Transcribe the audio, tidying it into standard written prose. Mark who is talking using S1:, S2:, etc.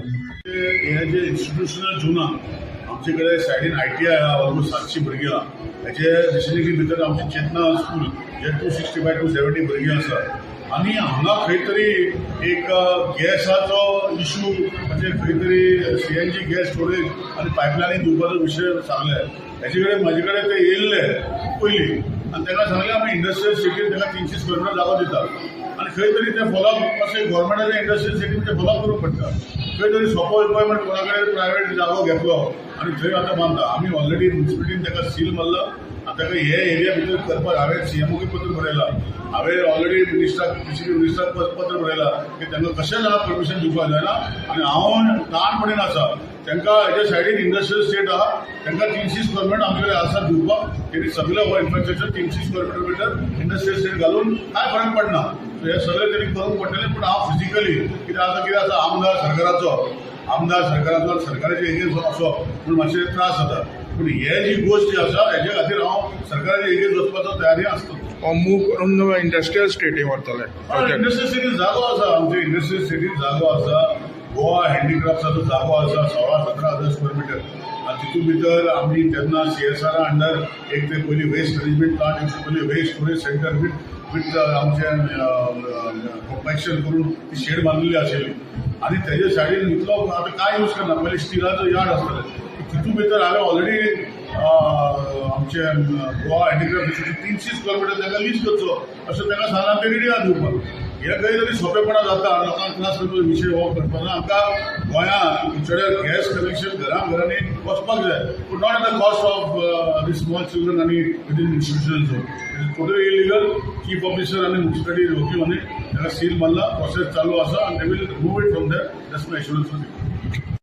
S1: हे जे इन्स्टिट्यूशनल जुना आमचे कडेन सायडीन ITI आहा ऑलमोस्ट 700 भुरगीं आहा. हेचे विसिनिटी भितर आमचे चेतना स्कूल जे 265 to 70 भुरगीं आसा. आनी हांगा खंय तरी एक गॅसाचो इशू म्हणजे खंय तरी CNG गॅस स्टोरेज आनी पायपलायनी दिवपाचो विशय सांगले. हेचे कडेन म्हाजे कडेन ते येयल्ले पयलीं आनी ताका सांगलें आमी इंडस्ट्रियल सिटीन ताका 300 स्क्वेअर मीटर जागो दिता आनी खंय तरी ते फॉलोअप अशें गव्हर्मेंटाच्या इंडस्ट्रियल सिटीन ते फॉलोअप करूंक पडटा. खंय तरी सोपो रिक्वायरमेंट कोणा कडेन प्रायवेट जागो घेतलो आनी थंय आतां बांदता. आमी ऑलरेडी म्युनिसिपालिटीन ताका सील मारला आनी ताका हे एरिया भितर करपाक हांवें CMOक पत्र बरयलां. हांवें ऑलरेडी मिनिस्टराक पत्र बरयलां की तांकां कशें जाणा परमिशन दिवपाक जायना आनी हांव ल्हानपणीन आसा तांकां हेच्या सायडीन इंडस्ट्रियल स्टेट आहा तांकां 300 स्क्वेअर मीटर आमचे कडेन आसा दिवपाक. तेणी सगळें हो infrastructure 300 square meter industrial estate घालून कांय फरक पडना. हे सगळें तरी करूंक पडटलें पूण हांव फिजिकली कितें आसा आमदार सरकाराचो सरकाराचे एगेन्स्ट असो पूण मातशे त्रास जाता. पूण हे जी गोश्ट जी आसा हेजे खातीर हांव सरकाराच्या एगेन्स्ट वचपाचो तयारी आसता.
S2: मूव करून इंडस्ट्रियल स्टेटी व्हरतले.
S1: इंडस्ट्रियल सिटीन जागो आसा आमच्या इंडस्ट्रियल सिटीन जागो आसा. गोवा हँडीक्राफ्ट्साचो जागो आसा 16-17 स्क्वेअर मीटर आनी तितून भितर आमी तेन्ना CSR अंडर एक ते पयलीं वेस्ट मॅनेजमेंट प्लांट पयलीं वेस्ट स्टोरेज सेंटर विथ आमचें कॉम्पॅक्शन करून ती शेड बांदलेली आशिल्ली आनी तेजे सायडीन इतलो आतां कांय यूज करना. पयलीं स्टिलाचो यार्ड आसताले तितून भितर हांवें ऑलरेडी आमचे गोवा हँडीक्राफ्ट 300 स्क्वेअर मीटर ताका लीज करचो अशें ताका सांगलां ते रेडी आहा दिवपाक. हे खंय तरी सोंपेपणा जाता लोकांक त्रास करपाचो विशय हो करपाना. आमकां गोंयांत चड गॅस कनेक्शन घरांनी वचपाक जाय पूण not at the cost of the small children आनी within institutional zone. Totally illegal. Chief officer आनी म्युनिसिपालिटी वकील ताका सील मारला. प्रोसेस चालू आसा आनी they will move it from there. That's my assurance.